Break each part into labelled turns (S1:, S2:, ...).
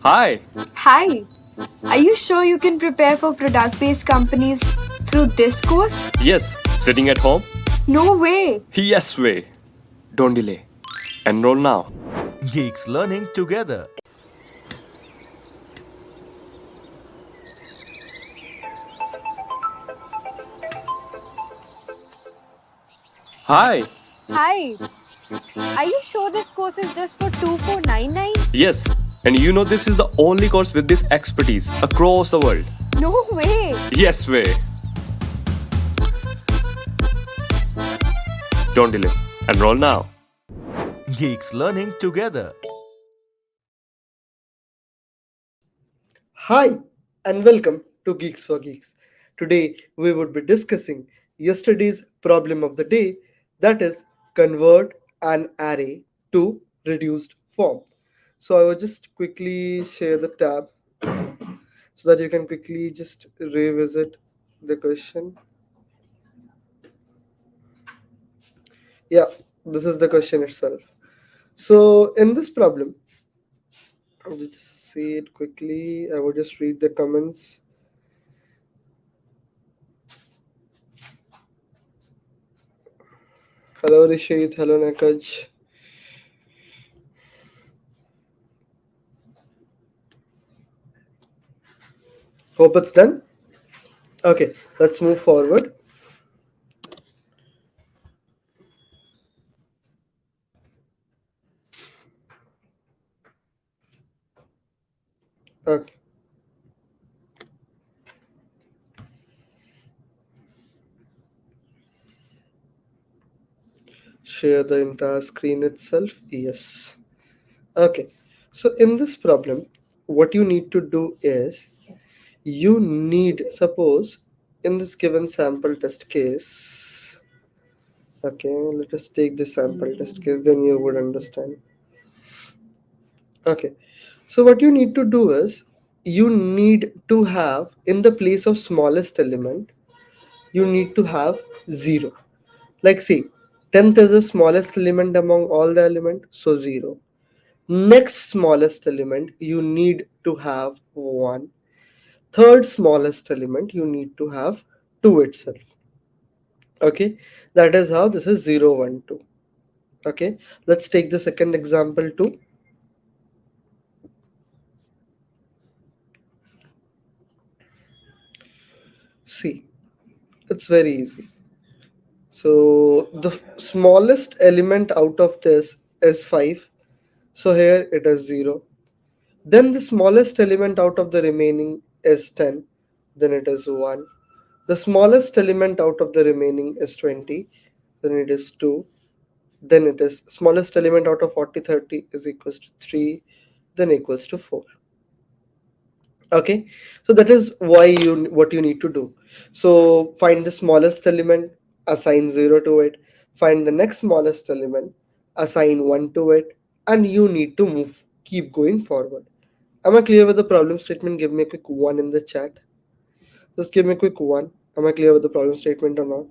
S1: Hi.
S2: Hi, are you sure you can prepare for product based companies through this course?
S1: Yes, sitting at home?
S2: No way!
S1: Yes, way. Don't delay. Enroll now.
S3: Geeks learning together.
S1: Hi.
S2: Hi, are you sure this course is just for 2499?
S1: Yes, and you know this is the only course with this expertise across the world.
S2: No way!
S1: Yes, way. Don't delay. Enroll now.
S3: Geeks learning together.
S4: Hi, and welcome to Geeks for Geeks. Today, we would be discussing yesterday's problem of the day, that is, convert an array to reduced form. So, I will just quickly share the tab so that you can quickly just revisit the question. Yeah, this is the question itself. So, in this problem, I'll just see it quickly. I will just read the comments. Hello, Rishit. Hello, Nakaj. Hope it's done. Okay, let's move forward. Okay, share the entire screen itself. Yes. Okay, so in this problem, what you need to do is you need, suppose, in this given sample test case. Okay, let us take the sample test case, then you would understand. Okay, so what you need to do is you need to have in the place of smallest element, you need to have 0. Like see, 10th is the smallest element among all the element, so 0. Next smallest element you need to have 1. Third smallest element you need to have 2 itself. Okay, that is how this is 0 1 2. Okay, let's take the second example too. See, it's very easy. So the smallest element out of this is 5, so here it is 0. Then the smallest element out of the remaining is 10, then it is 1. The smallest element out of the remaining is 20, then it is 2. Then it is smallest element out of 40 30 is equals to 3, then equals to 4. Okay, so that is why you what you need to do. So find the smallest element, assign 0 to it, find the next smallest element, assign 1 to it, and you need to move, keep going forward. Am I clear with the problem statement? Give me a quick 1 in the chat. Just give me a quick 1. Am I clear with the problem statement or not?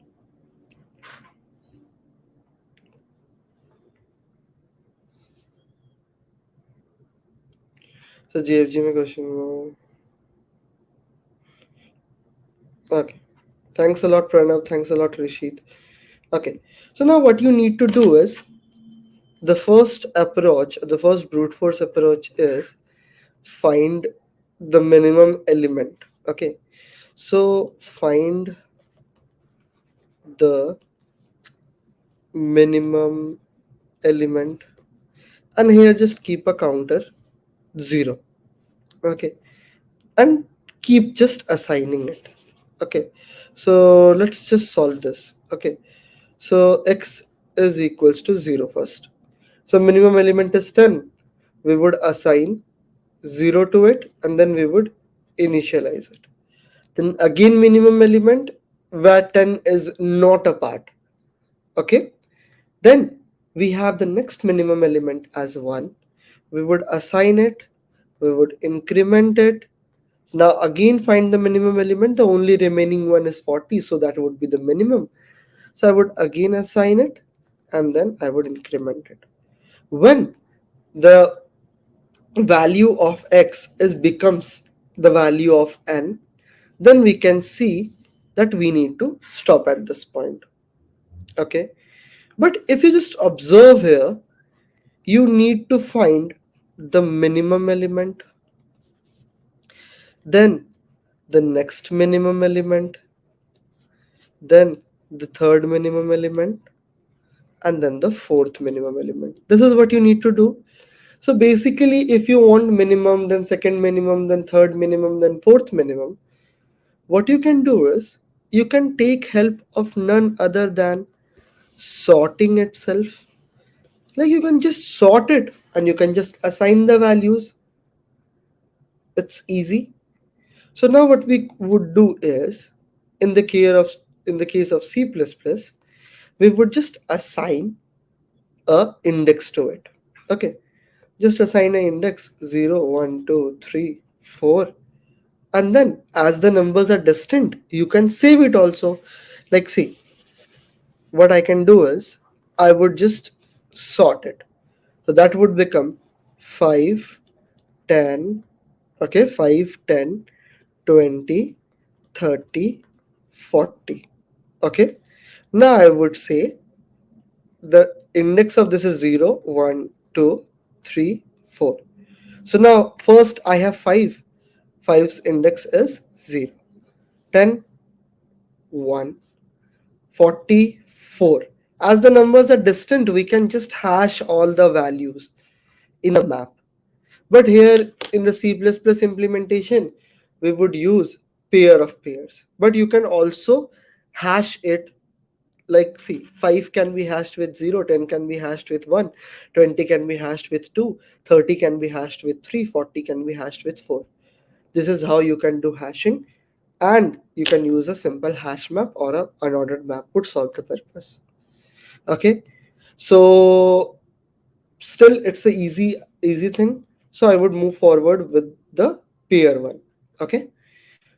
S4: So GFG में question. Okay. Thanks a lot, Pranav. Thanks a lot, Rishit. Okay. So now what you need to do is the first approach, the first brute force approach is find the minimum element. Okay. So find the minimum element, and here just keep a counter 0. Okay, and keep just assigning it. Okay, so let's just solve this. Okay, so x is equals to 0 first. So minimum element is 10. We would assign 0 to it, and then we would initialize it. Then again minimum element where 10 is not a part. Okay, then we have the next minimum element as 1. We would assign it, we would increment it. Now again find the minimum element. The only remaining one is 40, so that would be the minimum. So I would again assign it, and then I would increment it. When the value of x is becomes the value of n, then we can see that we need to stop at this point. Okay, but if you just observe here, you need to find the minimum element, then the next minimum element, then the third minimum element, and then the fourth minimum element. This is what you need to do. So basically, if you want minimum, then second minimum, then third minimum, then fourth minimum, what you can do is you can take help of none other than sorting itself. Like you can just sort it and you can just assign the values. It's easy. So now what we would do is, in the case of C++, we would just assign a index to it. Okay, just assign an index 0, 1, 2, 3, 4, and then as the numbers are distant, you can save it also. Like see, what I can do is I would just sort it. So that would become 5, 10, okay, 5, 10, 20, 30, 40. Okay, now I would say the index of this is 0, 1, 2, 3, 4. So now first I have 5. 5's index is 0. 10, 1, 44. As the numbers are distant, we can just hash all the values in a map. But here in the C++ implementation, we would use pair of pairs. But you can also hash it. Like see, 5 can be hashed with 0, 10 can be hashed with 1, 20 can be hashed with 2, 30 can be hashed with 3, 40 can be hashed with 4. This is how you can do hashing, and you can use a simple hash map or a unordered map would solve the purpose. Okay, so still it's a easy thing. So I would move forward with the pair one. Okay,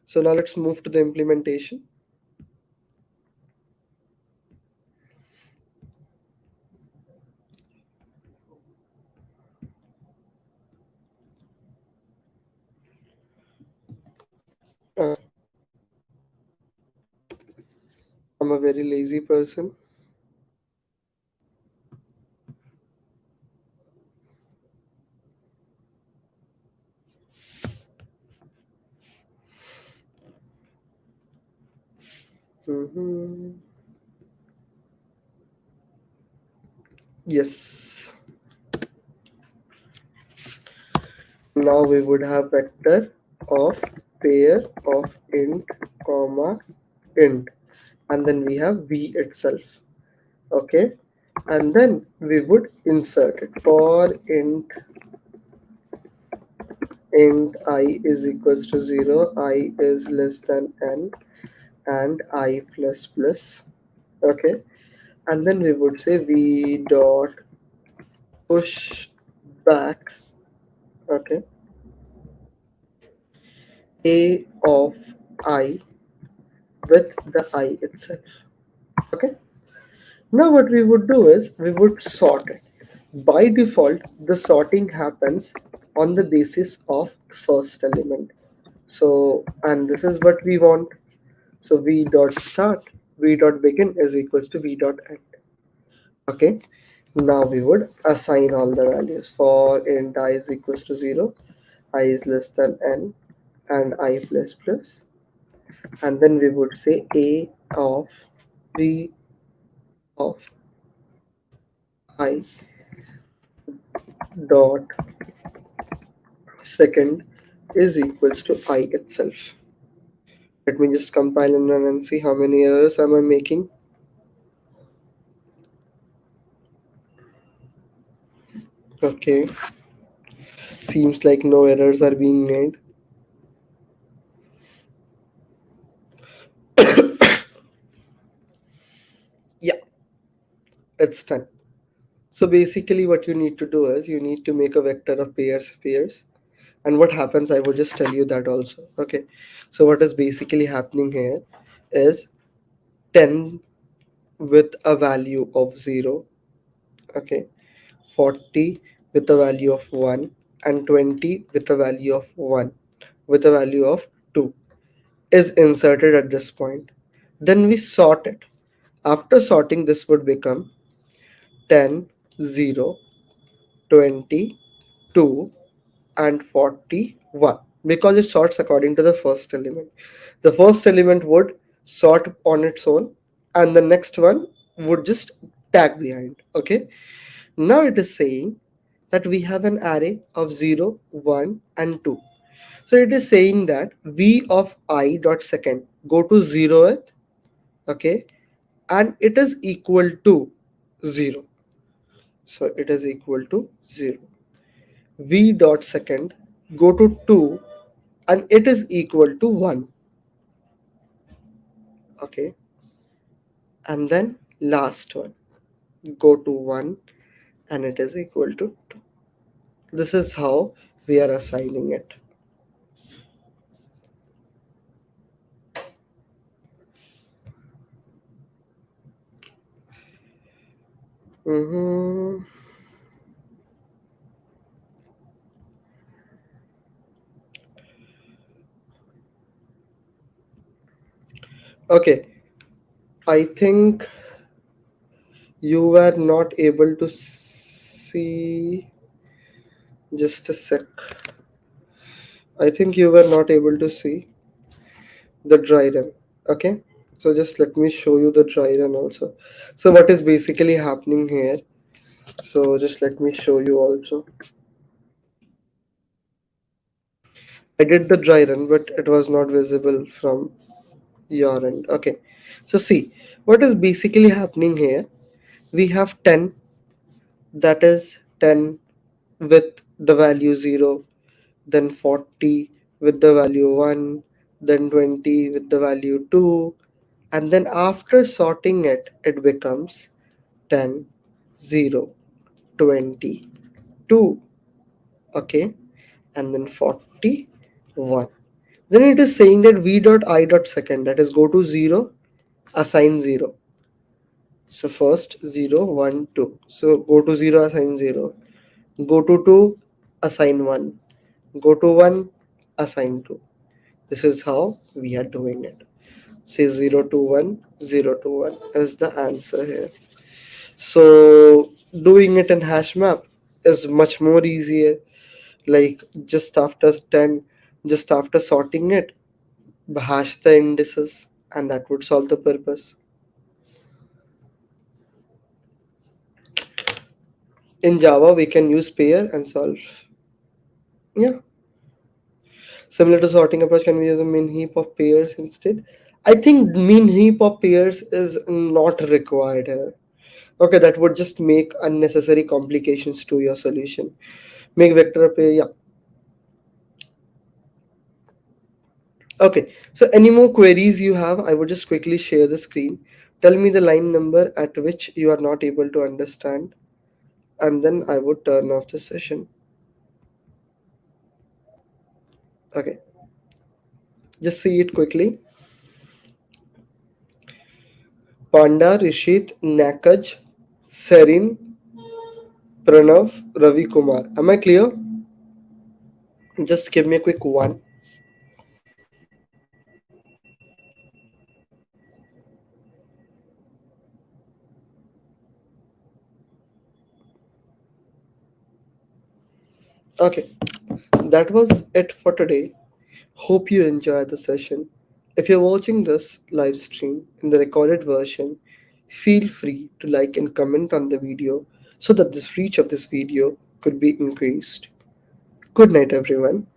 S4: so now let's move to the implementation. uh, I'm a very lazy person. Mhm. Yes, now we would have vector of pair of int comma int, and then we have v itself. Okay, and then we would insert it for int I is equals to 0, I is less than n, and I plus plus. Okay, and then we would say v dot push back, okay, a of I with the I itself. Okay, now what we would do is we would sort it. By default, the sorting happens on the basis of first element. So, and this is what we want. So v dot start, v dot begin is equals to v dot end. Okay, now we would assign all the values for int I is equals to 0, I is less than n, and I plus plus, and then we would say a of v of I dot second is equals to I itself. Let me just compile and run and see how many errors am I making. Okay, seems like no errors are being made. Yeah, it's done. So basically what you need to do is you need to make a vector of pairs. And what happens, I will just tell you that also. Okay, so what is basically happening here is 10 with a value of 0, okay, 40 with a value of 1, and 20 with a value of 1 with a value of 2 is inserted at this point. Then we sort it. After sorting, this would become 10, 0, 20, 2, and 41 because it sorts according to the first element. The first element would sort on its own, and the next one would just tag behind. Okay, now it is saying that we have an array of 0, 1, and 2. So it is saying that v of I dot second go to 0th, okay, and it is equal to 0. So it is equal to 0. V dot second go to 2 and it is equal to 1. Okay, and then last one go to 1 and it is equal to 2. This is how we are assigning it. Mhm. Okay, I think you were not able to see. Just a sec. I think you were not able to see the dry run. Okay, so just let me show you the dry run also. So what is basically happening here? So just let me show you also. I did the dry run, but it was not visible from your end. Okay, so see what is basically happening here. We have 10, that is 10 with the value 0, then 40 with the value 1, then 20 with the value 2, and then after sorting it, it becomes 10, 0, 20, 2, okay, and then 41. Then it is saying that v dot I dot second, that is go to 0, assign 0. So first 0, 1, 2. So go to 0, assign 0. Go to 2, assign 1. Go to 1, assign 2. This is how we are doing it. Say 0 to 1, 0 to 1 is the answer here. So doing it in hash map is much more easier. Like just after 10, just after sorting it, hash the indices, and that would solve the purpose. In Java, we can use pair and solve. Yeah. Similar to sorting approach, can we use a min heap of pairs instead? I think min heap of pairs is not required here. Okay, that would just make unnecessary complications to your solution. Make vector pair, yeah. Okay, so any more queries you have, I would just quickly share the screen. Tell me the line number at which you are not able to understand, and then I would turn off the session. Okay, just see it quickly. Panda, Rishit, Nakaj, Serin, Pranav, Ravi Kumar. Am I clear? Just give me a quick one. Okay, that was it for today. Hope you enjoyed the session. If you're watching this live stream in the recorded version, feel free to like and comment on the video so that the reach of this video could be increased. Good night, everyone.